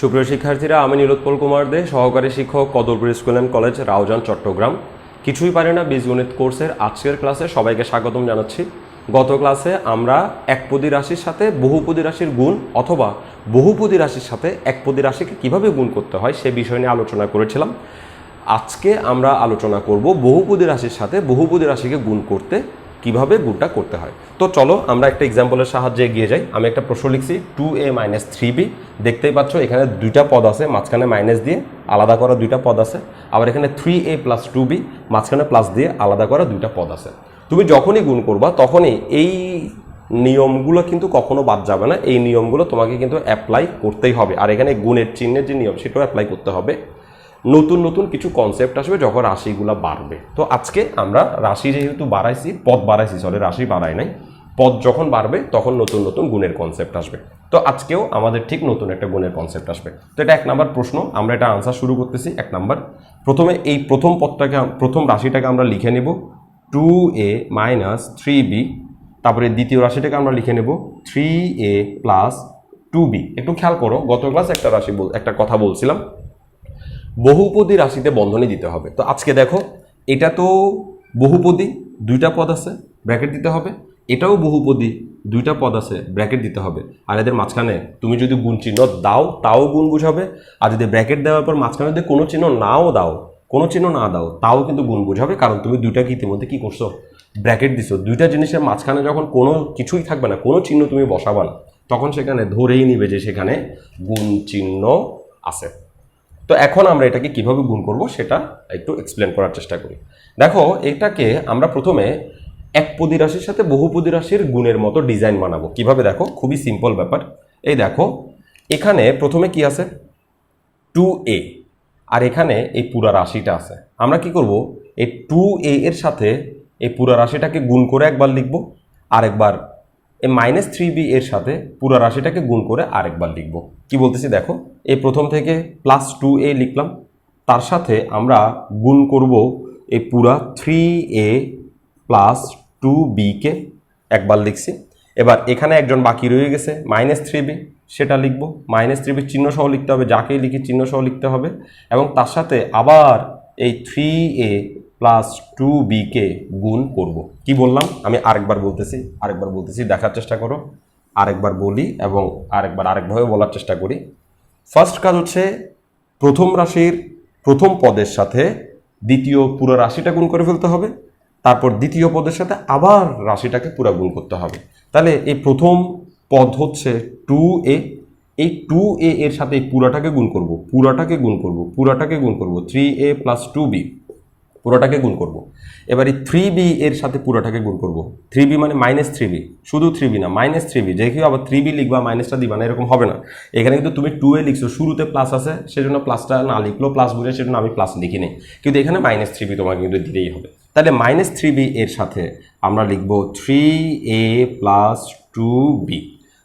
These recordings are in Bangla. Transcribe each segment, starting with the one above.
সুপ্রিয় শিক্ষার্থীরা, আমি নীলোৎপল কুমার দে, সহকারী শিক্ষক, Kadarpur school and college, Raozan, Chittagong. কিছুই পারে না বীজগণিত কোর্সের আজকের ক্লাসে সবাইকে স্বাগতম জানাচ্ছি। গত ক্লাসে আমরা একপদী রাশির সাথে বহুপদী রাশির গুণ অথবা বহুপদী রাশির সাথে একপদী রাশিকে কিভাবে গুণ করতে হয় সে বিষয় নিয়ে আলোচনা করেছিলাম। আজকে আমরা আলোচনা করব বহুপদী রাশির সাথে বহুপদী রাশিকে গুণ করতে কিভাবে গুণটা করতে হয়। তো চলো আমরা একটা এক্সাম্পলের সাহায্যে এগিয়ে যাই। আমি একটা প্রশ্ন লিখছি 2a - 3b। দেখতেই পাচ্ছ এখানে দুইটা পদ আছে, মাঝখানে মাইনাস দিয়ে আলাদা করা দুইটা পদ আছে। আবার এখানে 3a + 2b, মাঝখানে প্লাস দিয়ে আলাদা করা দুইটা পদ আছে। তুমি যখনই গুণ করবা তখনই এই নিয়মগুলো কিন্তু কখনো বাদ যাবে না। এই নিয়মগুলো তোমাকে কিন্তু অ্যাপ্লাই করতেই হবে। আর এখানে গুণের চিহ্নের যে নিয়ম সেটাও অ্যাপ্লাই করতে হবে। নতুন নতুন কিছু কনসেপ্ট আসবে যখন রাশিগুলো বাড়বে। তো আজকে আমরা রাশি যেহেতু বাড়াইছি, রাশি বাড়াই নাই, পদ যখন বাড়বে তখন নতুন নতুন গুণের কনসেপ্ট আসবে। তো আজকেও আমাদের ঠিক নতুন একটা গুণের কনসেপ্ট আসবে। তো এটা 1 নাম্বার প্রশ্ন, আমরা এটা আনসার শুরু করতেছি। 1 নাম্বার, প্রথমে এই প্রথম রাশিটাকে আমরা লিখে নেব 2a - 3b। তারপরে দ্বিতীয় রাশিটাকে আমরা লিখে নেব 3a + 2b। একটু খেয়াল করো, গত ক্লাসে একটা কথা বলছিলাম, বহুপদী রাশিতে বন্ধনী দিতে হবে। তো আজকে দেখো, এটা তো বহুপদী, দুইটা পদ আছে, ব্র্যাকেট দিতে হবে। এটাও বহুপদী, দুইটা পদ আছে, ব্র্যাকেট দিতে হবে। আর এদের মাঝখানে তুমি যদি গুণ চিহ্ন দাও তাও গুণ বুঝাবে, আর যদি ব্র্যাকেট দেওয়ার পর মাঝখানে যদি কোনো চিহ্ন না দাও তাও কিন্তু গুণ বুঝাবে। কারণ তুমি দুইটাকে ইতিমধ্যে কি করছো, ব্র্যাকেট দিছো। দুইটা জিনিসের মাঝখানে যখন কোনো কিছুই থাকবে না, কোনো চিহ্ন তুমি বসাবা না, তখন সেখানে ধরেই নিবে যে সেখানে গুণ চিহ্ন আছে। তো এখন আমরা এটাকে কিভাবে গুণ করব সেটা একটু এক্সপ্লেন করার চেষ্টা করি। দেখো, এটাকে আমরা প্রথমে একপদী রাশির সাথে বহুপদী রাশির গুণের মতো ডিজাইন বানাবো। কিভাবে দেখো, খুবই সিম্পল ব্যাপার। এই দেখো, এখানে প্রথমে কি আছে 2a, আর এখানে এই পুরা রাশিটা আছে। আমরা কি করব, এই 2a এর সাথে এই পুরা রাশিটাকে গুণ করে একবার লিখব, আরেকবার এই -3b এর সাথে পুরা রাশিটাকে গুণ করে আরেকবার লিখব। কি বলতেছি দেখো, এই প্রথম থেকে +2a লিখলাম, তার সাথে আমরা গুণ করব এই পুরা 3a + 2b কে, একবার লিখছি। এবার এখানে একজন বাকি রয়ে গেছে -3b, সেটা লিখব। -3b চিহ্ন সহ লিখতে হবে, যাকেই লিখি চিহ্ন সহ লিখতে হবে। এবং তার সাথে আবার এই 3a + 2b কে গুণ করব। কি বললাম আমি আরেকবার বলতেছি, দেখার চেষ্টা করো। আরেকবার বলি এবং আরেকভাবে বলার চেষ্টা করি। ফার্স্ট কাজ হচ্ছে প্রথম রাশির প্রথম পদের সাথে দ্বিতীয় পুরো রাশিটা গুণ করে ফেলতে হবে। তারপর দ্বিতীয় পদের সাথে আবার রাশিটাকে পুরো গুণ করতে হবে। তাহলে এই প্রথম পদ হচ্ছে 2a, এই 2a এর সাথে এই পুরাটাকে গুণ করব, 3a + 2b, পুরোটাকে গুণ করব। এবার এই 3b এর সাথে পুরোটাকে গুণ করব। 3b মানে -3b, শুধু 3b না, -3b। যে কেউ আবার 3b লিখবা মাইনাসটা দিবা না, এরকম হবে না। এখানে কিন্তু তুমি 2a লিখছো, শুরুতে প্লাস আছে, সেজন্য প্লাসটা না লিখলো, প্লাস বুঝে সেজন্য আমি প্লাস লিখি নেই, কিন্তু এখানে -3b তোমাকে কিন্তু দিতেই হবে। তাহলে -3b এর সাথে আমরা লিখব 3a + 2b।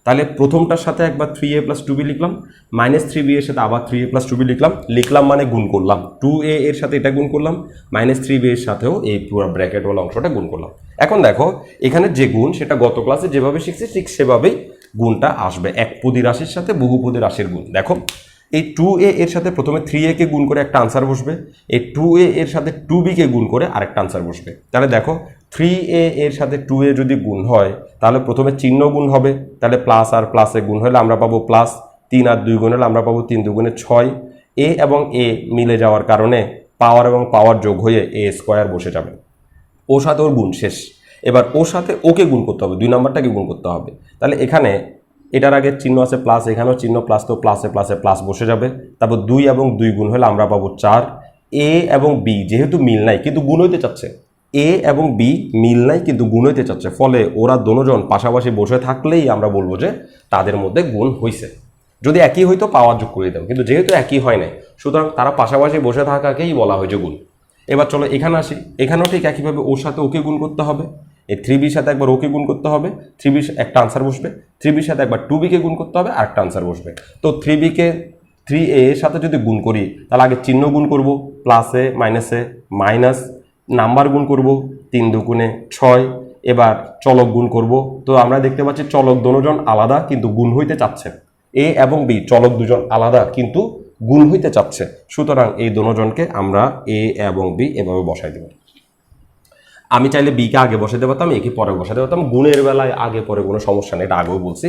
তাহলে প্রথমটার সাথে একবার 3a + 2b লিখলাম, -3b এর সাথে আবার 3a + 2b লিখলাম মানে গুণ করলাম। 2a এর সাথে এটা গুণ করলাম, -3b এর সাথেও এই পুরো ব্র্যাকেটওয়ালা অংশটা গুণ করলাম। এখন দেখো, এখানে যে গুণ সেটা গত ক্লাসে যেভাবে শিখছি ঠিক সেভাবেই গুণটা আসবে। একপদী রাশির সাথে বহুপদী রাশির গুণ। দেখো, এই 2a এর সাথে প্রথমে 3a কে গুণ করে একটা আনসার বসবে, এই 2a এর সাথে 2b কে গুণ করে আরেকটা আনসার বসবে। তাহলে দেখো, 3a এর সাথে 2a যদি গুণ হয় তাহলে প্রথমে চিহ্ন গুণ হবে, তাহলে প্লাস আর প্লাসে গুণ হলে আমরা পাবো প্লাস, 3 আর 2 গুণ হলে আমরা পাবো 3 × 2 = 6। a এবং a মিলে যাওয়ার কারণে পাওয়ার এবং পাওয়ার যোগ হয়ে a² বসে যাবে। ওর সাথে ওর গুণ শেষ। এবার ওর সাথে ওকে গুণ করতে হবে, 2 নাম্বারটাকে গুণ করতে হবে। তাহলে এখানে এটার আগে চিহ্ন আছে প্লাস, এখানেও চিহ্ন প্লাস, তো প্লাসে প্লাসে প্লাস বসে যাবে। তারপর 2 এবং 2 গুণ হলে আমরা পাবো 4। a এবং b যেহেতু মিল নাই কিন্তু গুণ হইতে চাচ্ছে, a এবং b মিল নাই কিন্তু গুণ হইতে চাচ্ছে, ফলে ওরা দুজন পাশাপাশি বসে থাকলেই আমরা বলবো যে তাদের মধ্যে গুণ হইছে। যদি একই হইতো পাওয়ার যোগ করে দিতাম, কিন্তু যেহেতু একই হয় নাই সুতরাং তারা পাশাপাশি বসে থাকাকেই বলা হয় যে গুণ। এবার চলো এখানে আসি, এখানেও ঠিক একইভাবে ওর সাথে ওকে গুণ করতে হবে, এই 3bর সাথে একবার ওকে গুণ করতে হবে, 3bর একটা আনসার বসবে, 3bর সাথে একবার 2b কে গুণ করতে হবে, আরেকটা আনসার বসবে। তো 3b কে 3a এর সাথে যদি গুণ করি তাহলে আগে চিহ্ন গুণ করব, প্লাসে মাইনাসে মাইনাস, নাম্বার গুণ করব, 3 × 2 = 6। এবার চলক গুণ করব। তো আমরা দেখতে পাচ্ছি চলক দুজন আলাদা কিন্তু গুণ হইতে চাচ্ছে, এ এবং বি চলক দুজন আলাদা কিন্তু গুণ হইতে চাচ্ছে, সুতরাং এই দুজনকে আমরা এ এবং বি এভাবে বসাই দেব। আমি চাইলে বিকে আগে বসাতে পারতাম, একে পরে বসাতে পারতাম। গুণের বেলায় আগে পরে কোনো সমস্যা নেই, এটা আগেও বলছি।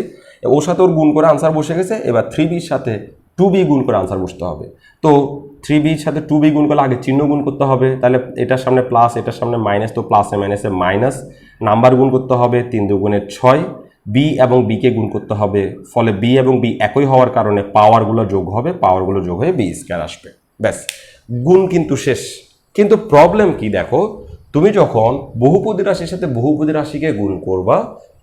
ওর সাথে ওর গুণ করে আনসার বসে গেছে, এবার 3bর সাথে 2b গুণ করে আনসার বসতে হবে। তো 3bর সাথে 2b গুণ করলে আগে চিহ্ন গুণ করতে হবে, তাহলে এটার সামনে প্লাস এটার সামনে মাইনাস, তো প্লাসে মাইনাসে মাইনাস, নাম্বার গুণ করতে হবে 3 দুগুণে 6, বি এবং বিকে গুণ করতে হবে, ফলে বি এবং বি একই হওয়ার কারণে পাওয়ারগুলো যোগ হবে, পাওয়ারগুলো যোগ হয়ে বি স্কয়ার আসবে। ব্যাস, গুণ কিন্তু শেষ। কিন্তু প্রবলেম কি দেখো, তুমি যখন বহুপদী রাশির সাথে বহুপদী রাশিকে গুণ করবা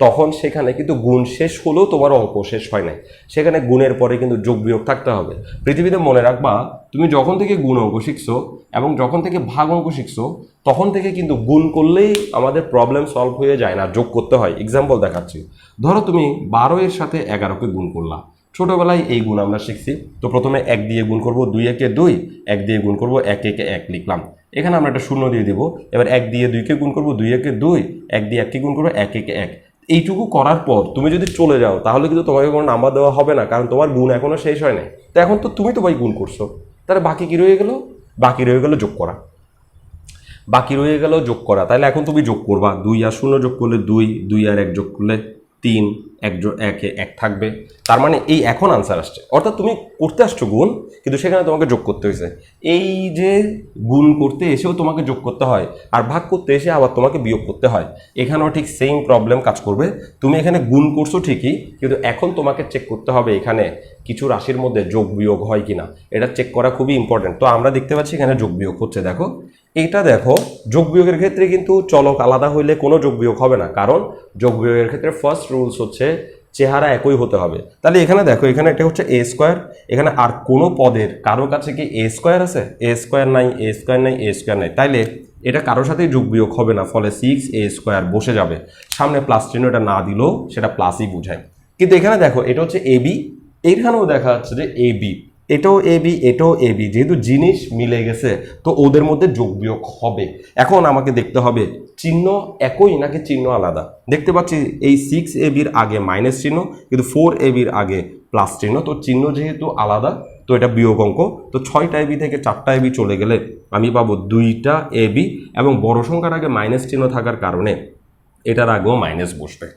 তখন সেখানে কিন্তু গুণ শেষ হলেও তোমার অঙ্ক শেষ হয় নাই, সেখানে গুণের পরে কিন্তু যোগ বিয়োগ থাকতে হবে। পৃথিবীতে মনে রাখবা, তুমি যখন থেকে গুণ অঙ্ক শিখছো এবং যখন থেকে ভাগ অঙ্ক শিখছো তখন থেকে কিন্তু গুণ করলেই আমাদের প্রবলেম সলভ হয়ে যায় না, যোগ করতে হয়। এক্সাম্পল দেখাচ্ছি, ধরো তুমি 12 এর সাথে 11কে গুণ করলা। ছোটবেলায় এই গুণ আমরা শিখছি, তো প্রথমে 1 দিয়ে গুণ করবো, 2 একে 2, 1 দিয়ে গুণ করবো, 1 একে 1 লিখলাম। এখানে আমরা একটা শূন্য দিয়ে দিব। এবার 1 দিয়ে 2কে গুণ করবো, 2 একে 2, 1 দিয়ে 1কে গুণ করবো, 1 একে 1। এইটুকু করার পর তুমি যদি চলে যাও তাহলে কিন্তু তোমাকে কোনো নাম্বার দেওয়া হবে না, কারণ তোমার গুণ এখনো শেষ হয় নাই। তো এখন তো তুমি তো ভাই গুণ করছো, তাহলে বাকি কি রয়ে গেল? বাকি রয়ে গেল যোগ করা। বাকি রয়ে গেল যোগ করা, তাহলে এখন তুমি যোগ করবা। 2 আর 0 যোগ করলে 2, 2 আর 1 যোগ করলে 3, 1 1 থাকবে। তার মানে এই এখন আনসার আসছে, অর্থাৎ তুমি করতে আসছো গুণ, কিন্তু সেখানে তোমাকে যোগ করতে হয়েছে। এই যে গুণ করতে এসেও তোমাকে যোগ করতে হয়, আর ভাগ করতে এসে আবার তোমাকে বিয়োগ করতে হয়। এখানেও ঠিক সেম প্রবলেম কাজ করবে। তুমি এখানে গুণ করছো ঠিকই, কিন্তু এখন তোমাকে চেক করতে হবে এখানে কিছু রাশির মধ্যে যোগ বিয়োগ হয় কিনা, এটা চেক করা খুবই ইম্পর্টেন্ট। তো আমরা দেখতে পাচ্ছি এখানে যোগ বিয়োগ হচ্ছে। দেখো এইটা, দেখো যোগ বিয়োগের ক্ষেত্রে কিন্তু চলক আলাদা হইলে কোনো যোগ বিয়োগ হবে না, কারণ যোগ বিয়োগের ক্ষেত্রে ফার্স্ট রুলস হচ্ছে চেহারা একই হতে হবে। তাহলে এখানে দেখো, এখানে এটা হচ্ছে এ স্কোয়ার, এখানে আর কোনো পদের কারো কাছে কি এ স্কোয়ার আছে? এ স্কোয়ার নাই, এ স্কোয়ার নাই, এ স্কোয়ার নাই, তাইলে এটা কারোর সাথেই যোগ বিয়োগ হবে না, ফলে 6a স্কোয়ার বসে যাবে। সামনে প্লাস চিহ্ন এটা না দিলেও সেটা প্লাসই বোঝায়। কিন্তু এখানে দেখো এটা হচ্ছে এবি, এইখানেও দেখা যাচ্ছে যে এবি, এটাও এবি, এটাও এবি, যেহেতু জিনিস মিলে গেছে তো ওদের মধ্যে যোগ বিয়োগ হবে। এখন আমাকে দেখতে হবে চিহ্ন একই নাকি চিহ্ন আলাদা। দেখতে পাচ্ছি এই 6ab আগে মাইনাস চিহ্ন, কিন্তু 4ab আগে প্লাস চিহ্ন, তো চিহ্ন যেহেতু আলাদা তো এটা বিয়োগ অঙ্ক। তো 6টা ab থেকে 4টা ab চলে গেলে আমি পাবো 2টা ab, এবং বড় সংখ্যার আগে মাইনাস চিহ্ন থাকার কারণে এটার আগেও মাইনাস বসবে।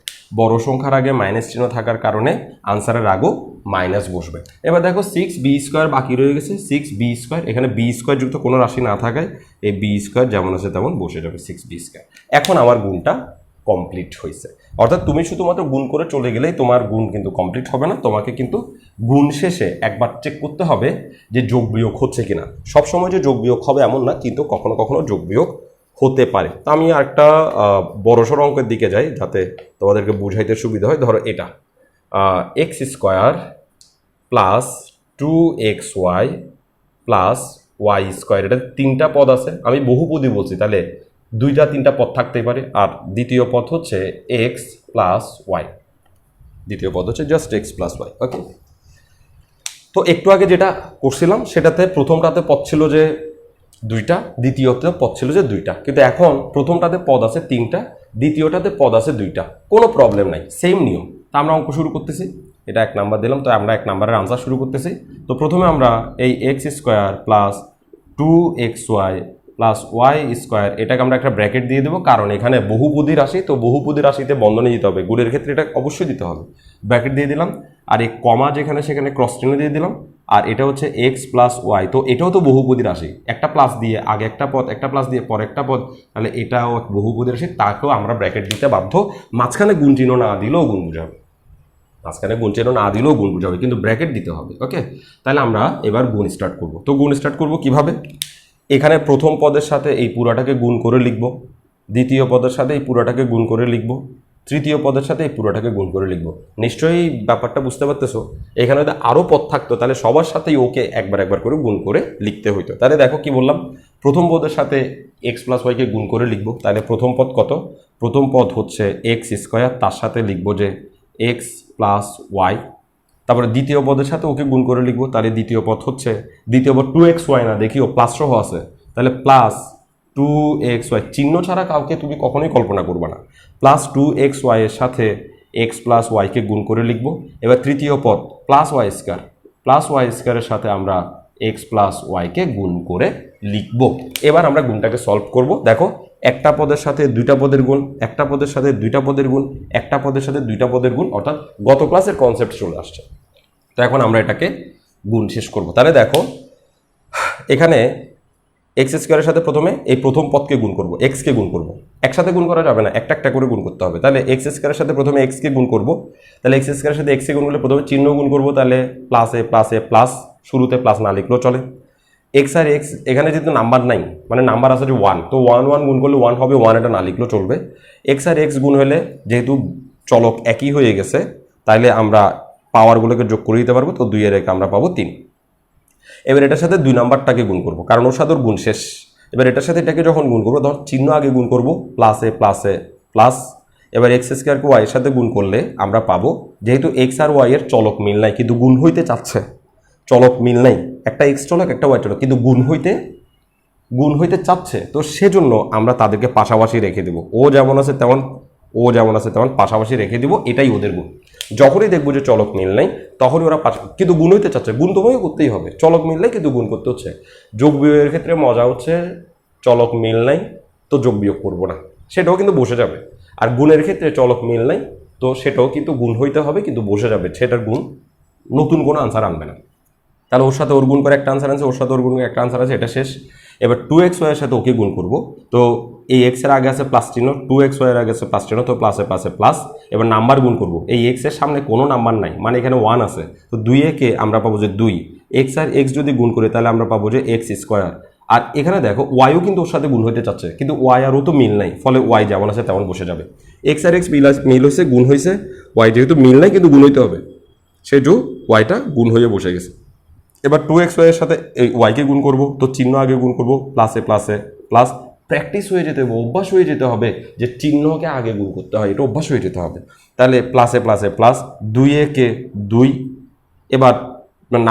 বড় সংখ্যার আগে মাইনাস চিহ্ন থাকার কারণে আনসারের আগেও মাইনাস বসবে। এবার দেখো 6b স্কোয়ার বাকি রয়ে গেছে, 6b স্কোয়ার, এখানে b স্কোয়ার যুক্ত কোনো রাশি না থাকায় এই b স্কোয়ার যেমন আছে তেমন বসে যাবে 6b স্কোয়ার। এখন আমার গুণটা কমপ্লিট হয়েছে, অর্থাৎ তুমি শুধুমাত্র গুণ করে চলে গেলেই তোমার গুণ কিন্তু কমপ্লিট হবে না, তোমাকে কিন্তু গুণ শেষে একবার চেক করতে হবে যে যোগ বিয়োগ হচ্ছে কিনা। সবসময় যে যোগ বিয়োগ হবে এমন না, কিন্তু কখনো কখনো যোগ বিয়োগ হতে পারে। তো আমি একটা বড়সড় অঙ্কের দিকে যাই যাতে তোমাদেরকে বুঝাইতে সুবিধা হয়। ধরো এটা x square plus 2xy plus y square, এটা 3টা পদ আছে। আমি বহুপদী বলছি, তাহলে 2টা 3টা পদ থাকতেই পারে। আর দ্বিতীয় পদ হচ্ছে এক্স প্লাস ওয়াই, দ্বিতীয় পদ হচ্ছে জাস্ট এক্স প্লাস ওয়াই। ওকে, তো একটু আগে যেটা করছিলাম সেটাতে প্রথমটাতে পদ ছিল যে 2টা, দ্বিতীয়তে পদ ছিল যে 2টা, কিন্তু এখন প্রথমটাতে পদ আছে 3টা, দ্বিতীয়টাতে পদ আছে 2টা, কোনো প্রবলেম নাই, সেম নিয়ম। তা আমরা অঙ্ক শুরু করতেছি, এটা 1 নাম্বার দিলাম, তো আমরা 1 নাম্বারের আনসার শুরু করতেছি। তো প্রথমে আমরা এই x square plus 2xy plus y square, এটাকে আমরা একটা ব্র্যাকেট দিয়ে দেবো, কারণ এখানে বহুপদী রাশি, তো বহুপদী রাশিতে বন্ধনী দিতে হবে, গুণের ক্ষেত্রে এটা অবশ্যই দিতে হবে। ব্র্যাকেট দিয়ে দিলাম, আর এই কমা যেখানে সেখানে ক্রস চিহ্ন দিয়ে দিলাম। আর এটা হচ্ছে এক্স প্লাস ওয়াই, তো এটাও তো বহুপদী রাশি, একটা প্লাস দিয়ে আগে একটা পদ, একটা প্লাস দিয়ে পরে একটা পদ, তাহলে এটাও বহুপদী রাশি, তাকেও আমরা ব্র্যাকেট দিতে বাধ্য। মাঝখানে গুণ চিহ্ন না দিলেও গুণ বুঝাবে, মাঝখানে গুণ চিহ্ন না দিলেও গুণ বুঝাবে, কিন্তু ব্র্যাকেট দিতে হবে। ওকে, তাহলে আমরা এবার গুণ স্টার্ট করব। তো গুণ স্টার্ট করব কিভাবে? এখানে প্রথম পদের সাথে এই পুরাটাকে গুণ করে লিখব, দ্বিতীয় পদের সাথে এই পুরাটাকে গুণ করে লিখব, তৃতীয় পদের সাথে এই পুরোটাকে গুণ করে লিখব। নিশ্চয়ই ব্যাপারটা বুঝতে পারতেছো। এখানে যদি আরও পদ থাকতো তাহলে সবার সাথেই ওকে একবার একবার করে গুণ করে লিখতে হইতো। তাহলে দেখো কি বললাম, প্রথম পদের সাথে এক্স প্লাস ওয়াইকে গুণ করে লিখব। তাহলে প্রথম পদ কত? প্রথম পদ হচ্ছে এক্স স্কোয়ার, তার সাথে লিখব যে এক্স প্লাস ওয়াই। তারপরে দ্বিতীয় পদের সাথে ওকে গুণ করে লিখব, তাহলে দ্বিতীয় পদ হচ্ছে, দ্বিতীয় পদ 2xy না, দেখিও প্লাস সহ আছে, তাহলে প্লাস 2xy, চিহ্ন ছাড়া কাউকে তুমি কখনোই কল্পনা করবে না। প্লাস 2xy এর সাথে এক্স প্লাস ওয়াইকে গুণ করে লিখব। এবার তৃতীয় পদ প্লাস ওয়াই স্কোয়ারের সাথে আমরা এক্স প্লাস ওয়াইকে গুণ করে লিখব। এবার আমরা গুণটাকে সলভ করব। দেখো একটা পদের সাথে দুইটা পদের গুণ, একটা পদের সাথে দুইটা পদের গুণ, একটা পদের সাথে দুইটা পদের গুণ, অর্থাৎ গত ক্লাসের কনসেপ্ট চলে আসছে। তো এখন আমরা এটাকে গুণ শেষ করব। তাহলে দেখো এখানে এক্স স্কোয়ারের সাথে প্রথমে এই প্রথম পদকে গুণ করব, এক্সকে গুণ করব। একসাথে গুণ করা যাবে না, একটা একটা করে গুণ করতে হবে। তাহলে এক্স স্কোয়ারের সাথে প্রথমে এক্সকে গুণ করব। তাহলে এক্স স্কোয়ারের সাথে এক্সকে গুণ করলে প্রথমে চিহ্ন গুণ করব, তাহলে প্লাসে প্লাস, শুরুতে প্লাস না লিখলেও চলে। এক্স আর এক্স এখানে যেহেতু নাম্বার নাই, মানে নাম্বার আছে যে 1, তো 1 গুণ করলে 1 হবে, 1 এটা না লিখলেও চলবে। এক্স আর এক্স গুণ হলে যেহেতু চলক একই হয়ে গেছে, তাইলে আমরা পাওয়ারগুলোকে যোগ করে দিতে পারবো। তো 2 এর আমরা পাবো 3। এবার এটার সাথে 2 নাম্বারটাকে গুণ করব, কারণ ওর সাথে ওর গুণ শেষ। এবার এটার সাথে এটাকে যখন গুণ করবো তখন চিহ্ন আগে গুণ করব, প্লাসে প্লাস। এবার এক্স স্কোয়ারকে ওয়াই এর সাথে গুণ করলে আমরা পাবো, যেহেতু এক্স আর ওয়াই এর চলক মিল নাই কিন্তু গুণ হইতে চাচ্ছে, চলক মিল নাই, একটা এক্স চলক একটা ওয়াই চলক কিন্তু গুণ হইতে চাচ্ছে, তো সেজন্য আমরা তাদেরকে পাশাপাশি রেখে দেব। ও যেমন আছে তেমন পাশাপাশি রেখে দিব, এটাই ওদের গুণ। যখনই দেখবো যে চলক মিল নাই তখনই ওরা কিন্তু গুণ হইতে চাচ্ছে, গুণ তোমাকে করতেই হবে। চলক মিল নাই কিন্তু গুণ করতে হচ্ছে। যোগ বিয়োগের ক্ষেত্রে মজা হচ্ছে চলক মিল নাই তো যোগ বিয়োগ করবো না, সেটাও কিন্তু বসে যাবে। আর গুণের ক্ষেত্রে চলক মিল নাই তো সেটাও কিন্তু গুণ হইতে হবে কিন্তু বসে যাবে, সেটার গুণ নতুন কোনো আনসার আনবে না। তাহলে ওর সাথে ওর গুণ করে একটা আনসার আছে, ওর সাথে ওর গুণ করে একটা আনসার আছে, এটা শেষ। এবার 2x y এর সাথে ওকে গুণ করব। তো এই x এর আগে আছে প্লাস চিহ্ন, 2x y এর আগে আছে প্লাস চিহ্ন, তো প্লাসে প্লাস। এবার নাম্বার গুণ করব, এই x এর সামনে কোনো নাম্বার নাই, মানে এখানে 1 আছে, তো 2 কে আমরা পাবো যে 2। x আর x যদি গুণ করি তাহলে আমরা পাবো যে x স্কোয়ার। আর এখানে দেখো ওয়াইও কিন্তু ওর সাথে গুণ হইতে চাচ্ছে, কিন্তু ওয়াই আর ও তো মিল নাই, ফলে ওয়াই যেমন আছে তেমন বসে যাবে। x আর x মিল হয়েছে, গুণ হয়েছে, ওয়াই যেহেতু মিল নাই কিন্তু গুণ হইতে হবে, সেহেতু ওয়াইটা গুণ হয়ে বসে গেছে। এবার 2x y এর সাথে এই ওয়াইকে গুণ করব, তো চিহ্ন আগে গুণ করব, প্লাসে প্লাস। প্র্যাকটিস হয়ে যেতে হবে, অভ্যাস হয়ে যেতে হবে যে চিহ্নকে আগে গুণ করতে হয়, এটা অভ্যাস হয়ে যেতে হবে। তাহলে প্লাসে প্লাস, 2 কে 2। এবার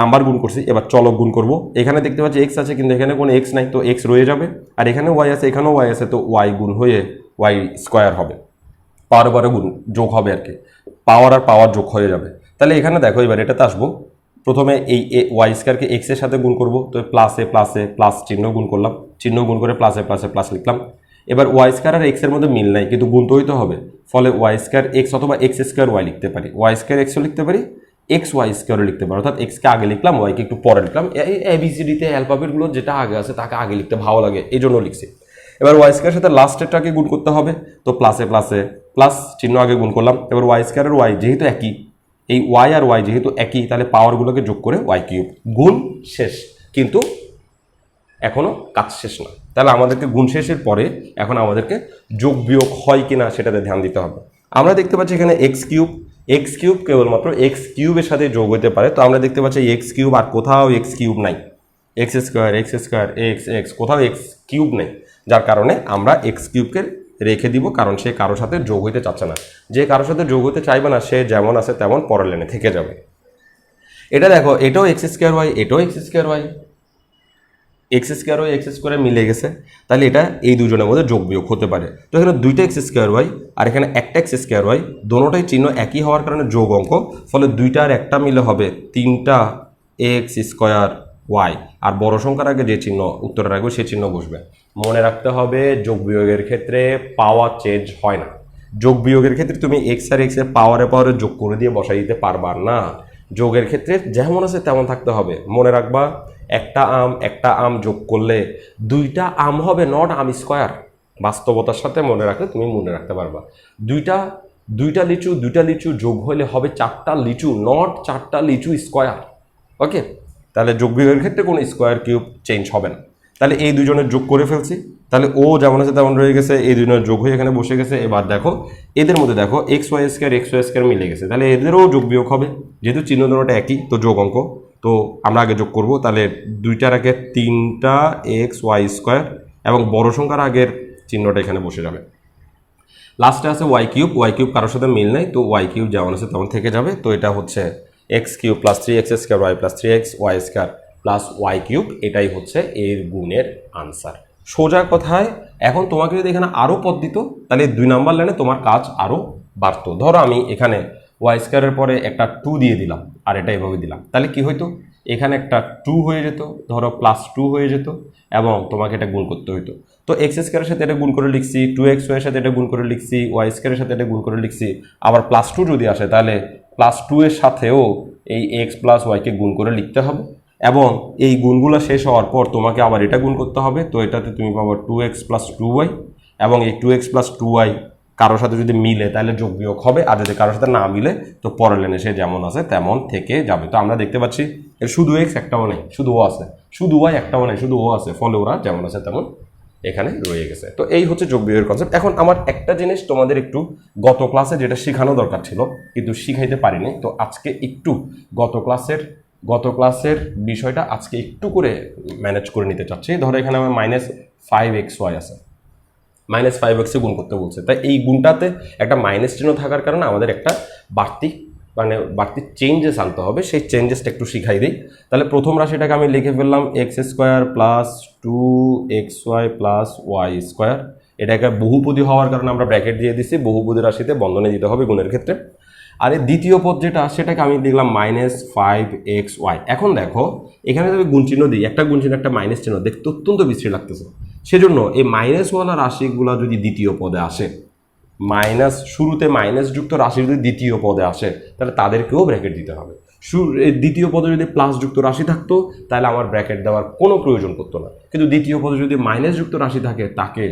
নাম্বার গুণ করছি, এবার চলক গুণ করব। এখানে দেখতে পাচ্ছি এক্স আছে কিন্তু এখানে কোনো এক্স নাই, তো এক্স রয়ে যাবে। আর এখানে ওয়াই আছে, এখানেও ওয়াই আছে, তো ওয়াই গুণ হয়ে ওয়াই স্কোয়ার হবে, পাওয়ার গুণ যোগ হবে আর কি, পাওয়ার আর পাওয়ার যোগ হয়ে যাবে। তাহলে এখানে দেখো এবার এটাতে আসবো, প্রথমে এই ওয়াই স্কোয়ারকে এক্স এর সাথে গুণ করব, তো প্লাসে প্লাস চিহ্ন গুণ করলাম, চিহ্ন গুণ করে প্লাসে প্লাস লিখলাম। এবার ওয়াই স্কোয়ার আর এক্স এর মধ্যে মিল নাই কিন্তু গুণ তো হইতে হবে, ফলে ওয়াই স্কোয়ার এক্স অথবা এক্স স্কোয়ার ওয়াই লিখতে পারি, ওয়াই স্কোয়ার এক্সও লিখতে পারি, এক্স ওয়াই স্কোয়ারও লিখতে পারি, অর্থাৎ এক্সকে আগে লিখলাম ওয়াইকে একটু পরে লিখলাম। এই এবিসিডিতে অ্যালফাবেটগুলো যেটা আগে আছে তাকে আগে লিখতে ভালো লাগে, এই জন্য লিখছি। এবার ওয়াই স্কোয়ারের সাথে লাস্টেরটাকে গুণ করতে হবে, তো প্লাসে প্লাস চিহ্ন আগে গুণ করলাম। এবার ওয়াই স্কোয়ারের ওয়াই যেহেতু একই, এই ওয়াই আর ওয়াই যেহেতু একই, তাহলে পাওয়ারগুলোকে যোগ করে ওয়াই কিউব। গুণ শেষ, কিন্তু এখনো কাজ শেষ না। তাহলে আমাদেরকে গুণ শেষের পরে এখন আমাদেরকে যোগ বিয়োগ হয় কিনা সেটাতে ধ্যান দিতে হবে। আমরা দেখতে পাচ্ছি এখানে এক্স কিউব কেবলমাত্র এক্স কিউবের সাথে যোগ হতে পারে, তো আমরা দেখতে পাচ্ছি এক্স কিউব আর কোথাও এক্স কিউব নাই, এক্স স্কোয়ার এক্স কোথাও এক্স কিউব নেই, যার কারণে আমরা এক্স কিউবকে রেখে দিব, কারণ সে কারোর সাথে যোগ হইতে চাচ্ছে না। যে কারোর সাথে যোগ হতে চাইবে না সে যেমন আছে তেমন পরের লাইনে থেকে যাবে। এটা দেখো, এটাও এক্স স্কোয়ার ওয়াই, এটাও এক্স স্কোয়ার ওয়াই, এক্স স্কোয়ারে মিলে গেছে, তাহলে এটা এই দুজনের মধ্যে যোগ বিয়োগ হতে পারে। তো এখানে দুইটা এক্স স্কোয়ার ওয়াই আর এখানে একটা এক্স স্কোয়ার ওয়াই, দোনোটাই চিহ্ন একই হওয়ার কারণে যোগ অঙ্ক, ফলে দুইটা আর একটা মিলে হবে 3টা এক্স স্কোয়ার ওয়াই। আর বড় সংখ্যার আগে যে চিহ্ন উত্তরে রাখবে সেই চিহ্ন বসবে। মনে রাখতে হবে যোগ বিয়োগের ক্ষেত্রে পাওয়ার চেঞ্জ হয় না। যোগ বিয়োগের ক্ষেত্রে তুমি এক্স আর এক্স এর পাওয়ারে যোগ করে দিয়ে বসাই দিতে পারবা না। যোগের ক্ষেত্রে যেমন আছে তেমন থাকতে হবে। মনে রাখবা একটা আম যোগ করলে 2টা আম হবে, নট আম স্কোয়ার। বাস্তবতার সাথে মনে রাখলে তুমি মনে রাখতে পারবা। দুইটা লিচু যোগ হলে হবে 4টা লিচু, নট 4টা লিচু স্কোয়ার। ওকে, তাহলে যোগ বিয়োগের ক্ষেত্রে কোনো স্কোয়ার কিউব চেঞ্জ হবে না। তাহলে এই দুজনের যোগ করে ফেলছি, তাহলে ও যেমন আছে তেমন রয়ে গেছে, এই দুজনের যোগ হয়ে এখানে বসে গেছে। এবার দেখো এদের মধ্যে দেখো এক্স ওয়াই স্কোয়ার মিলে গেছে, তাহলে এদেরও যোগ বিয়োগ হবে, যেহেতু চিহ্ন দুটোটা একই তো যোগ অঙ্ক। তো আমরা আগে যোগ করব, তাহলে 2টার আগে 3টা এক্স ওয়াই স্কোয়ার এবং বড় সংখ্যার আগের চিহ্নটা এখানে বসে যাবে। লাস্টে আছে ওয়াই কিউব কারোর সাথে মিল নাই, তো ওয়াই কিউব যেমন আছে তেমন থেকে যাবে। তো এটা হচ্ছে x cube plus 3x square y plus 3x y square plus y cube, এটাই হচ্ছে এর গুণের আনসার। সোজা কথায় এখন তোমাকে যদি এখানে আরও পদ দিত তাহলে 2 নাম্বার লাইনে তোমার কাজ আরও বাড়তো। ধরো আমি এখানে ওয়াই স্কোয়ারের পরে একটা 2 দিয়ে দিলাম আর এটা এভাবে দিলাম, তাহলে কি হইতো, এখানে একটা 2 হয়ে যেত, ধরো +2 হয়ে যেত এবং তোমাকে এটা গুণ করতে হইতো। তো এক্স স্কোয়ারের সাথে এটা গুণ করে লিখছি, 2x এর সাথে এটা গুণ করে লিখছি, ওয়াই স্কোয়ারের সাথে এটা গুণ করে লিখছি, আবার +2 যদি আসে তাহলে +2 এর সাথেও এই x + y কে গুণ করে লিখতে হবে এবং এই গুণগুলো শেষ হওয়ার পর তোমাকে আবার এটা গুণ করতে হবে। তো এটাতে তুমি পাবো 2x + 2y এবং এই 2x + 2y কারোর সাথে যদি মিলে তাহলে যোগ বিয়োগ হবে, আর যদি কারোর সাথে না মিলে তো পরের লাইনে সে যেমন আছে তেমন থেকে যাবে। তো আমরা দেখতে পাচ্ছি এর শুধু x একটাও নেই, শুধু ও আছে, শুধু y একটাও নেই, শুধু ও আছে, ফলে ওরা যেমন আছে তেমন এখানে রয়ে গেছে। তো এই হচ্ছে যোগ বিয়োগের কনসেপ্ট। এখন আমার একটা জিনিস তোমাদের একটু গত ক্লাসে যেটা শেখানো দরকার ছিল কিন্তু শিখাইতে পারিনি, তো আজকে একটু গত ক্লাসের বিষয়টা আজকে একটু করে ম্যানেজ করে নিতে চাচ্ছি। ধরো এখানে আমার -5xy আছে, -5x এ গুণ করতে বলছে, তাই এই গুণটাতে একটা মাইনাস চিহ্ন থাকার কারণে আমাদের একটা বাড়তি চেঞ্জেস আনতে হবে, সেই চেঞ্জেসটা একটু শিখাই দিই। তাহলে প্রথম রাশিটাকে আমি লিখে ফেললাম x² + 2xy + y²। এটাকে বহুপদী হওয়ার কারণে আমরা ব্র্যাকেট দিয়ে দিছি, বহুপদী রাশিতে বন্ধনী দিতে হবে গুণের ক্ষেত্রে। আর এই দ্বিতীয় পদ যেটা সেটাকে আমি লিখলাম -5xy। এখন দেখো এখানে যদি গুণ চিহ্ন দিই, একটা গুণ চিহ্ন একটা মাইনাস চিহ্ন দেখতে অত্যন্ত বিশ্রী লাগতেছে, সেজন্য এই মাইনাসওয়ালা রাশিগুলো যদি দ্বিতীয় পদে আসে, শুরুতে মাইনাস যুক্ত রাশি যদি দ্বিতীয় পদে আসে তাহলে তাদেরকেও ব্র্যাকেট দিতে হবে। দ্বিতীয় পদে যদি প্লাস যুক্ত রাশি থাকতো তাহলে আমার ব্র্যাকেট দেওয়ার কোনো প্রয়োজন পড়তো না, কিন্তু দ্বিতীয় পদে যদি মাইনাস যুক্ত রাশি থাকে তাকে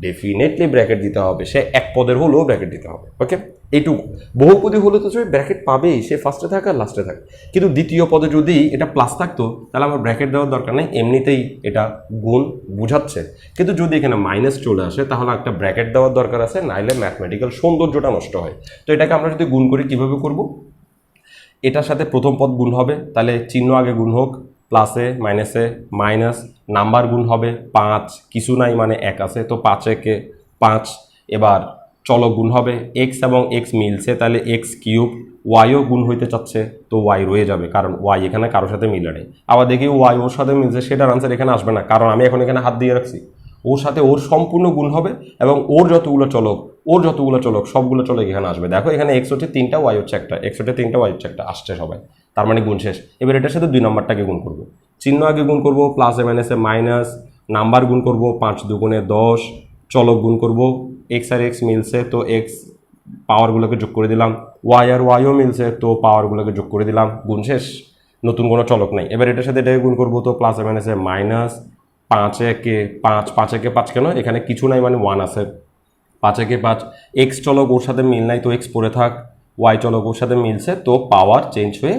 ডেফিনেটলি ব্র্যাকেট দিতে হবে, সে এক পদের হলেও ব্র্যাকেট দিতে হবে। ওকে, এইটুকু। বহুপদী হলে তো সে ব্র্যাকেট পাবেই, সে ফার্স্টে থাকে আর লাস্টে থাকে, কিন্তু দ্বিতীয় পদে যদি এটা প্লাস থাকতো তাহলে আমার ব্র্যাকেট দেওয়ার দরকার নেই, এমনিতেই এটা গুণ বুঝাচ্ছে। কিন্তু যদি এখানে মাইনাস চলে আসে তাহলে একটা ব্র্যাকেট দেওয়ার দরকার আছে, নাইলে ম্যাথমেটিক্যাল সৌন্দর্যটা নষ্ট হয়। তো এটাকে আমরা যদি গুণ করি কীভাবে করব, এটার সাথে প্রথম পদ গুণ হবে, তাহলে চিহ্ন আগে গুণ হোক, প্লাসে মাইনাসে মাইনাস, নাম্বার গুণ হবে 5, কিছু নাই মানে 1 আছে, তো 5 একে 5। এবার চলক গুণ হবে, x এবং x মিলছে তাহলে x³ ওয়াইও গুণ হইতে চাচ্ছে, তো ওয়াই রয়ে যাবে কারণ ওয়াই এখানে কারোর সাথে মিলে নেই। আবার দেখি ওয়াই ওর সাথে মিলছে, সেটার আনসার এখানে আসবে না কারণ আমি এখন এখানে হাত দিয়ে রাখছি। ওর সাথে ওর সম্পূর্ণ গুণ হবে এবং ওর যতগুলো চলক সবগুলো চলক এখানে আসবে। দেখো এখানে x হচ্ছে 3টা, ওয়াই হচ্ছে একটা, x হচ্ছে 3টা, ওয়াই হচ্ছে একটা, আসছে সবাই, তার মানে গুণ শেষ। এবার এটার সাথে 2 নম্বরটাকে গুণ করব, চিহ্ন আগে গুণ করব, প্লাসে মাইনাসে মাইনাস, নাম্বার গুণ করব 5 দুগুণে 10, চলক গুণ করব, x আর x মিলছে তো x পাওয়ারগুলোকে যোগ করে দিলাম, ওয়াই আর ওয়াইও মিলছে তো পাওয়ারগুলোকে যোগ করে দিলাম, গুণ শেষ, নতুন কোনো চলক নাই। এবার এটার সাথে এটাকে গুণ করব, তো প্লাসে মাইনাসে মাইনাস, 5 একে 5, 5 একে 5 কেন, এখানে কিছু নাই মানে 1 আছে, 5 একে 5, এক্স চলক ওর সাথে মিল নাই তো এক্স পড়ে থাক, ওয়াই চলক ওর সাথে মিলছে তো পাওয়ার চেঞ্জ হয়ে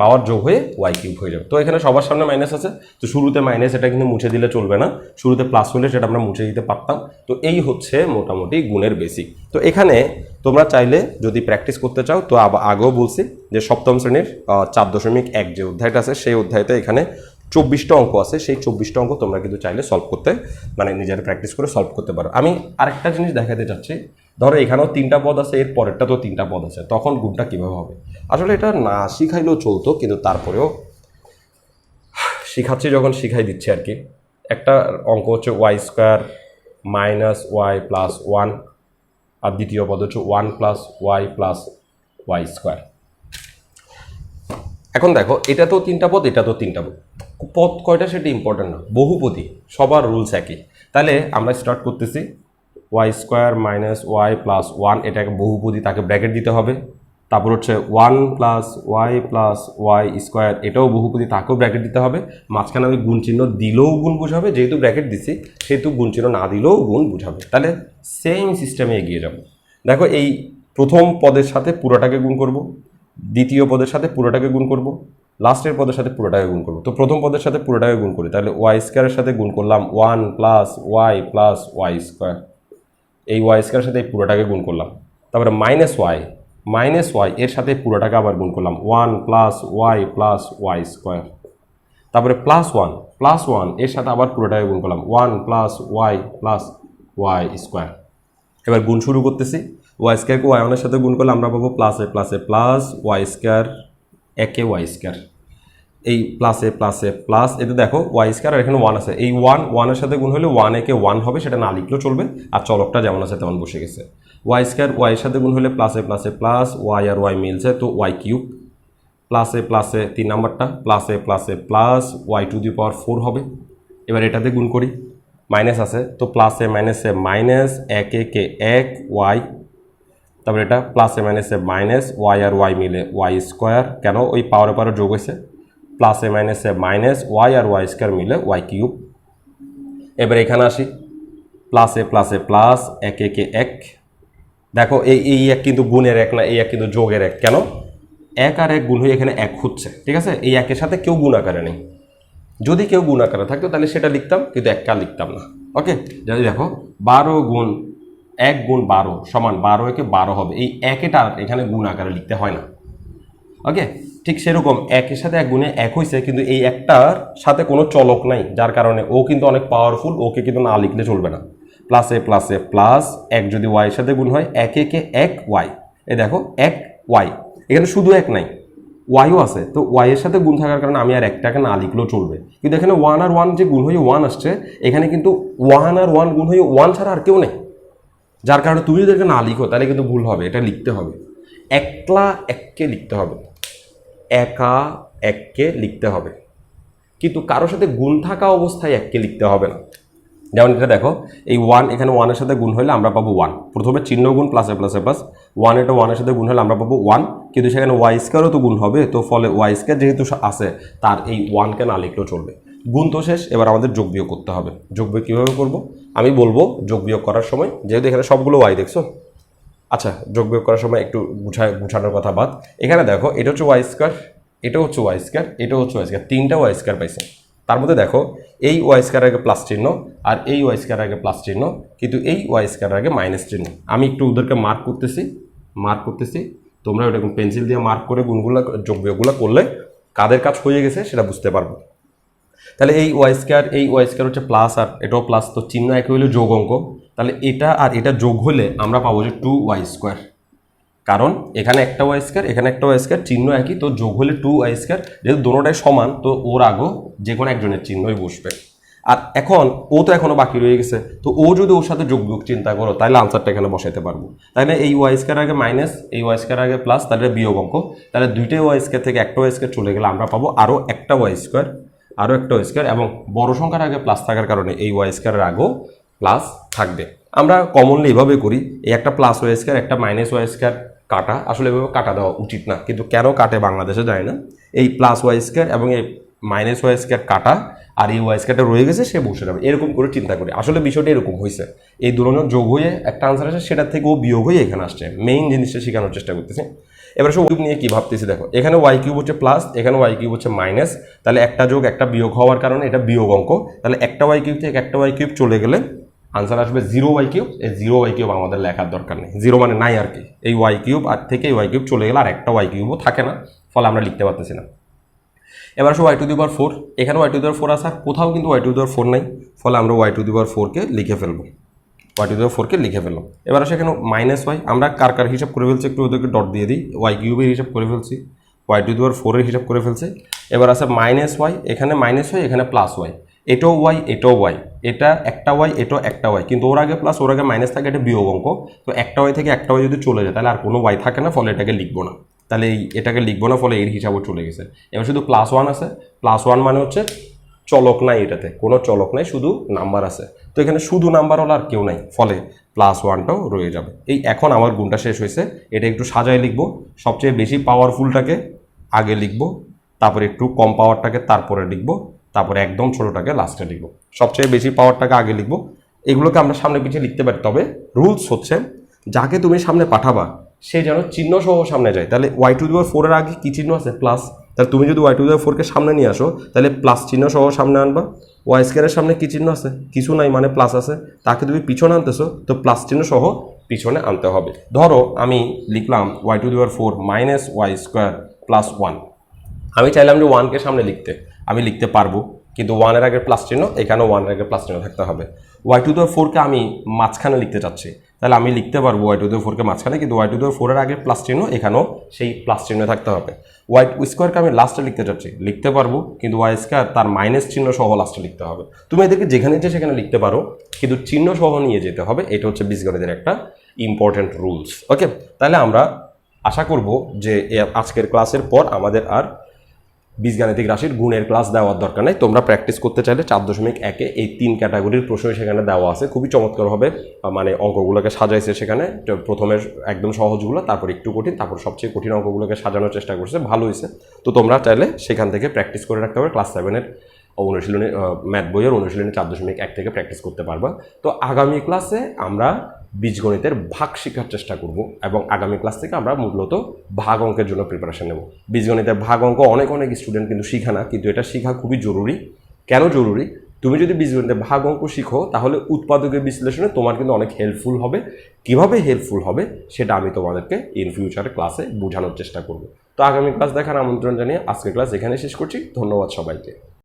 পাওয়ার যোগ হয়ে y³ হয়ে যাবে। তো এখানে সবার সামনে মাইনাস আছে, তো শুরুতে মাইনাস, এটা কিন্তু মুছে দিলে চলবে না, শুরুতে প্লাস হলে সেটা আমরা মুছে দিতে পারতাম। তো এই হচ্ছে মোটামুটি গুণের বেসিক। তো এখানে তোমরা চাইলে যদি প্র্যাকটিস করতে চাও তো আগেও বলছি যে সপ্তম শ্রেণীর 4.1 যে অধ্যায়টা আছে সেই অধ্যায়তে এখানে 24টা অঙ্ক আছে, সেই 24টা অঙ্ক তোমরা কিন্তু চাইলে সলভ করতে মানে নিজের প্র্যাকটিস করে সলভ করতে পারো। আমি আরেকটা জিনিস দেখাতে চাচ্ছি, ধরো এখানেও 3টা পদ আছে, এর পরেরটা তো 3টা পদ আছে, তখন গুণটা কীভাবে হবে আসলে এটা না শিখাইলেও চলতো, কিন্তু তারপরেও শিখাচ্ছি যখন শিখাই দিচ্ছি আর কি। একটা অঙ্ক হচ্ছে y² - y + 1 আর দ্বিতীয় পদ হচ্ছে 1 + y + y²। এখন দেখো এটা তো 3টা পদ, এটা তো 3টা পদ, পদ কয়টা সেটা ইম্পর্টেন্ট না, বহুপদী সবার রুলস একই। তাহলে আমরা স্টার্ট করতেছি y² - y + 1, এটাকে বহুপদী, তাকে ব্র্যাকেট দিতে হবে। তারপর হচ্ছে 1 + y + y², এটাও বহুপদী, তাকেও ব্র্যাকেট দিতে হবে। মাঝখানে আমি গুণ চিহ্ন দিলেও গুণ বুঝাবে, যেহেতু ব্র্যাকেট দিছি সেহেতু গুণ চিহ্ন না দিলেও গুণ বুঝাবে। তাহলে সেম সিস্টেমে এগিয়ে যাব। দেখো এই প্রথম পদের সাথে পুরোটাকে গুণ করব, দ্বিতীয় পদের সাথে পুরোটাকে গুণ করব, লাস্টের পদের সাথে পুরোটাকে গুণ করব। তো প্রথম পদের সাথে পুরোটাকে গুণ করি, তাহলে y² এর সাথে গুণ করলাম 1 + y + y², এই y² এর সাথে এই পুরোটাকে গুণ করলাম। তারপরে -y এর সাথে পুরোটাকে আবার গুণ করলাম 1 + y + y²। তারপরে +1 এর সাথে আবার পুরোটাকে গুণ করলাম 1 + y + y²। এবার গুণ শুরু করতেছি, y² কে y1 এর সাথে গুণ করলে আমরা পাবো +a + y², একে y²। এই প্লাসে প্লাসে প্লাস, এতে দেখো ওয়াই স্কোয়ার আর এখানে 1 আছে, এই 1 এর সাথে গুণ হলে 1 একে 1 হবে, সেটা না লিখলেও চলবে, আর চলকটা যেমন আছে তেমন বসে গেছে। ওয়াই স্কোয়ার ওয়াই এর সাথে গুণ হলে প্লাসে প্লাসে প্লাস, ওয়াই আর ওয়াই মিলছে তো ওয়াই কিউব, প্লাসে প্লাসে 3 নাম্বারটা প্লাসে প্লাসে plus Y to the power 4 হবে। এবার এটাতে গুণ করি, মাইনাস আছে তো প্লাসে মাইনাসে মাইনাস, একে কে 1 ওয়াই, তারপরে এটা প্লাসে মাইনাসে মাইনাস, ওয়াই আর ওয়াই মিলে ওয়াই স্কোয়ার, কেন ওই পাওয়ারে পাওয়ারে যোগ হয়েছে, প্লাসে মাইনাসে মাইনাস, ওয়াই আর ওয়াই স্কোয়ার মিলে ওয়াই কিউব। এবার এখানে আসি, প্লাসে প্লাসে প্লাস, একে কে 1, দেখো এই এক কিন্তু গুণের এক না, এই এক কিন্তু যোগের এক, কেন 1 আর 1 গুণ হয়ে এখানে 1 হচ্ছে, ঠিক আছে, এই একের সাথে কেউ গুণ আকারে নেই, যদি কেউ গুণ আকারে থাকতো তাহলে সেটা লিখতাম, কিন্তু একটা লিখতাম না। ওকে, যদি দেখো 12 গুণ 1 গুণ 12 সমান 12 একে 12 হবে, এই একেটা এখানে গুণ আকারে লিখতে হয় না। ওকে, ঠিক সেরকম একের সাথে 1 গুণে 1 হয়েছে, কিন্তু এই একটার সাথে কোনো চলক নাই, যার কারণে ও কিন্তু অনেক পাওয়ারফুল, ওকে কিন্তু না লিখলে চলবে না। প্লাসে প্লাসে প্লাস, 1 যদি ওয়াই এর সাথে গুণ হয়, 1 একে 1 ওয়াই, এই দেখো 1 ওয়াই, এখানে শুধু 1 নাই, ওয়াইও আছে, তো ওয়াই এর সাথে গুণ থাকার কারণে আমি আর একটাকে না লিখলেও চলবে, কিন্তু এখানে 1 আর 1 যে গুণ হয়ে 1 আসছে, এখানে কিন্তু 1 আর 1 গুণ হয়ে 1 ছাড়া আর কেউ নেই, যার কারণে তুমি যদি এটা না লিখো তাহলে কিন্তু ভুল হবে, এটা লিখতে হবে একলা এককে লিখতে হবে, একা এককে লিখতে হবে, কিন্তু কারোর সাথে গুণ থাকা অবস্থায় এককে লিখতে হবে না। যেমন এটা দেখো, এই 1 এখানে 1 এর সাথে গুণ হলে আমরা পাবো 1, প্রথমে চিহ্ন গুণ প্লাসে প্লাসে প্লাস, 1 এটা 1 এর সাথে গুণ হলে আমরা পাবো 1, কিন্তু সেখানে ওয়াই স্কোয়ারও তো গুণ হবে, তো ফলে ওয়াই স্কোয়ার যেহেতু আছে তার এই 1কে না লিখলেও চলবে। গুণ তো শেষ, এবার আমাদের যোগ বিয়োগ করতে হবে। যোগ বিয়োগ কীভাবে করবো আমি বলবো, যোগ বিয়োগ করার সময় যেহেতু এখানে সবগুলো ওয়াই দেখছো, আচ্ছা যোগ বিয়োগ করার সময় একটু গুছানোর কথা বাদ, এখানে দেখো এটা হচ্ছে ওয়াই স্কোয়ার, এটা হচ্ছে ওয়াই স্কোয়ার, এটা হচ্ছে ওয়াই স্কোয়ার, 3টা ওয়াই স্কোয়ার পাইছে, তার মধ্যে দেখো এই ওয়াই স্কোয়ার আগে প্লাস চিহ্ন আর এই ওয়াই স্কোয়ার আগে প্লাস চিহ্ন, কিন্তু এই ওয়াই স্কোয়ার আগে মাইনাস চিহ্ন। আমি একটু ওদেরকে মার্ক করতেছি, তোমরা ওরকম পেন্সিল দিয়ে মার্ক করে গুণগুলো যোগ বিয়োগগুলো করলে কাদের কাজ হয়ে গেছে সেটা বুঝতে পারবো। তাহলে এই ওয়াই স্কোয়ার হচ্ছে প্লাস, আর এটাও প্লাস, তো চিহ্ন একই হলে যোগ অঙ্ক, তাহলে এটা আর এটা যোগ হলে আমরা পাবো যে 2 ওয়াই স্কোয়ার, কারণ এখানে একটা ওয়াই স্কোয়ার এখানে একটা ওয়াই স্কোয়ার, চিহ্ন একই, তো যোগ হলে 2 ওয়াই স্কোয়ার, যেহেতু দুটোটাই সমান তো ওর আগেও যে কোনো একজনের চিহ্নই বসবে। আর এখন ও তো এখনো বাকি রয়ে গেছে, তো ও যদি ওর সাথে যোগ বিয়োগ চিন্তা করো তাহলে আনসারটা এখানে বসাইতে পারবো। তাহলে এই ওয়াই স্কোয়ার আগে মাইনাস, এই ওয়াই স্কোয়ার আগে প্লাস, তাহলে বিয়োগ অঙ্ক, তাহলে দুইটাই ওয়াই স্কোয়ার থেকে একটা ওয়াই স্কোয়ার চলে গেলে আমরা পাবো আরও একটা ওয়াই স্কোয়ার, আরও একটা ওয়াই স্কোয়ার, এবং বড় সংখ্যার আগে প্লাস থাকার কারণে এই ওয়াই স্কোয়ারের আগেও প্লাস থাকবে। আমরা কমনলি এভাবে করি, এই একটা প্লাস ওয়াই স্কোয়ার একটা মাইনাস ওয়াই স্কোয়ার কাটা, আসলে এভাবে কাটা দেওয়া উচিত না, কিন্তু কেন কাটে বাংলাদেশে যায় না, এই প্লাস ওয়াই স্কোয়ার এবং এই মাইনাস ওয়াই স্কোয়ার কাটা, আর এই ওয়াই স্কোয়ারটা রয়ে গেছে সে বসে যাবে, এরকম করে চিন্তা করি। আসলে বিষয়টা এরকম হয়েছে, এই দুজনের যোগ হয়ে একটা আনসার আসে, সেটার থেকে ও বিয়োগ হয়ে এখানে আসছে, মেইন জিনিসটা শেখানোর চেষ্টা করতেছে। এবার সব কিউব নিয়ে কি ভাবতেছি দেখো, এখানে ওয়াই কিউব হচ্ছে প্লাস, এখানে ওয়াই কিউব হচ্ছে মাইনাস, তাহলে একটা যোগ একটা বিয়োগ হওয়ার কারণে এটা বিয়োগ অঙ্ক, তাহলে একটা ওয়াই কিউব থেকে একটা ওয়াই কিউব চলে গেলে আনসার আসবে 0 ওয়াই কিউব। এই 0 ওয়াই কিউব আমাদের লেখার দরকার নেই, 0 মানে নাই আর কি, এই ওয়াই কিউব আর থেকে এই ওয়াই কিউব চলে গেলে আর একটা ওয়াই কিউবও থাকে না, ফলে আমরা লিখতে পারতেছি না। এবার আসো ওয়াই টু দি পাওয়ার 4, এখানে ওয়াই টু দি পাওয়ার 4 আছে, আর কোথাও কিন্তু ওয়াই টু দি পাওয়ার 4 নাই, ফলে আমরা ওয়াই টু দি পাওয়ার 4কে লিখে ফেলবো, ওয়াই টু দি পাওয়ার 4কে লিখে ফেললাম। এবার আসে এখানে মাইনাস ওয়াই, আমরা কার কার হিসাব করে ফেলছি একটু ওদেরকে ডট দিয়ে দিই, ওয়াই কিউবের হিসাব করে ফেলছি, ওয়াই টু দি পাওয়ার 4-এর হিসাব করে ফেলছি। এবার আছে মাইনাস ওয়াই, এখানে মাইনাস ওয়াই এখানে প্লাস ওয়াই, এটাও ওয়াই এটাও ওয়াই, এটা একটা ওয়াই এটাও একটা ওয়াই, কিন্তু ওর আগে প্লাস ওর আগে মাইনাস থাকে, এটা বিয়োগ অঙ্ক, তো একটা ওয়াই থেকে একটা ওয়াই যদি চলে যায় তাহলে আর কোনো ওয়াই থাকে না, ফলে এটাকে লিখবো না, তাহলে এটাকে লিখবো না, ফলে এর হিসাবও চলে গেছে। এবার শুধু প্লাস ওয়ান আছে, প্লাস ওয়ান মানে হচ্ছে চলক নাই, এটাতে কোনো চলক নাই, শুধু নাম্বার আছে, তো এখানে শুধু নাম্বার হলো আর কেউ নাই, ফলে প্লাস ওয়ানটাও রয়ে যাবে। এই এখন আমার গুণটা শেষ হয়েছে, এটা একটু সাজায় লিখবো, সবচেয়ে বেশি পাওয়ারফুলটাকে আগে লিখবো, তারপরে একটু কম পাওয়ারটাকে তারপরে লিখবো, তারপরে একদম ছোটোটাকে লাস্টে লিখবো, সবচেয়ে বেশি পাওয়ারটাকে আগে লিখবো। এগুলোকে আমরা সামনে পিছিয়ে লিখতে পারি, তবে রুলস হচ্ছে যাকে তুমি সামনে পাঠাবা সে যেন চিহ্ন সহ সামনে যায়। তাহলে ওয়াই টু দি পাওয়ার 4-এর আগে কী চিহ্ন আছে? প্লাস। তাহলে তুমি যদি ওয়াই টু দি পাওয়ার 4-কে সামনে নিয়ে আসো তাহলে প্লাস চিহ্ন সহ সামনে আনবা। ওয়াই স্কোয়ারের সামনে কী চিহ্ন আছে? কিছু নাই, মানে প্লাস আছে, তাকে তুমি পিছনে আনতেছো তো প্লাস চিহ্ন সহ পিছনে আনতে হবে। ধরো আমি লিখলাম y to the power 4 minus y square plus 1, আমি চাইলাম যে 1-কে সামনে লিখতে, আমি লিখতে পারবো, কিন্তু 1-এর আগে প্লাস চিহ্ন, এখানেও 1-এর আগে প্লাস চিহ্ন থাকতে হবে। ওয়াই টু দি পাওয়ার 4-কে আমি মাঝখানে লিখতে চাচ্ছি, তাহলে আমি লিখতে পারবো ওয়াই টু দি ফোরকে মাঝখানে, কিন্তু ওয়াই টু দি ফোরের আগে প্লাস চিহ্ন, এখানেও সেই প্লাস চিহ্ন থাকতে হবে। ওয়াই স্কোয়ারকে আমি লাস্টে লিখতে চাচ্ছি, লিখতে পারবো, কিন্তু ওয়াই স্কোয়ার তার মাইনাস চিহ্ন সহ লাস্টে লিখতে হবে। তুমি এদেরকে যেখানে ইচ্ছে সেখানে লিখতে পারো, কিন্তু চিহ্ন সহ নিয়ে যেতে হবে। এটা হচ্ছে বীজগণিতের একটা ইম্পর্টেন্ট রুলস। ওকে, তাহলে আমরা আশা করব যে আজকের ক্লাসের পর আমাদের আর বীজগাণিতিক রাশির গুণের ক্লাস দেওয়ার দরকার নেই। তোমরা প্র্যাকটিস করতে চাইলে 4.1-এ এই 3 ক্যাটাগরির প্রশ্ন সেখানে দেওয়া আছে, খুবই চমৎকারভাবে মানে অঙ্কগুলোকে সাজাইছে সেখানে। প্রথমে একদম সহজগুলো, তারপর একটু কঠিন, তারপর সবচেয়ে কঠিন অঙ্কগুলোকে সাজানোর চেষ্টা করছে, ভালো হয়েছে। তো তোমরা চাইলে সেখান থেকে প্র্যাকটিস করে রাখতে পারবে। ক্লাস 7-এর অনুশীলনী ম্যাথ বইয়ের অনুশীলনী 4.1 থেকে প্র্যাকটিস করতে পারবা। তো আগামী ক্লাসে আমরা বীজগণিতের ভাগ শেখার চেষ্টা করব, এবং আগামী ক্লাস থেকে আমরা মূলত ভাগ অঙ্কের জন্য প্রিপারেশন নেব। বীজগণিতের ভাগ অঙ্ক অনেক স্টুডেন্ট কিন্তু শিখে না, কিন্তু এটা শেখা খুবই জরুরি। কেন জরুরি? তুমি যদি বীজগণিতের ভাগ অঙ্ক শিখো, তাহলে উৎপাদকের বিশ্লেষণে তোমার কিন্তু অনেক হেল্পফুল হবে। কিভাবে হেল্পফুল হবে সেটা আমি তোমাদেরকে ইন ফিউচার ক্লাসে বোঝানোর চেষ্টা করব। তো আগামী ক্লাস দেখার আমন্ত্রণ জানিয়ে আজকের ক্লাস এখানে শেষ করছি। ধন্যবাদ সবাইকে।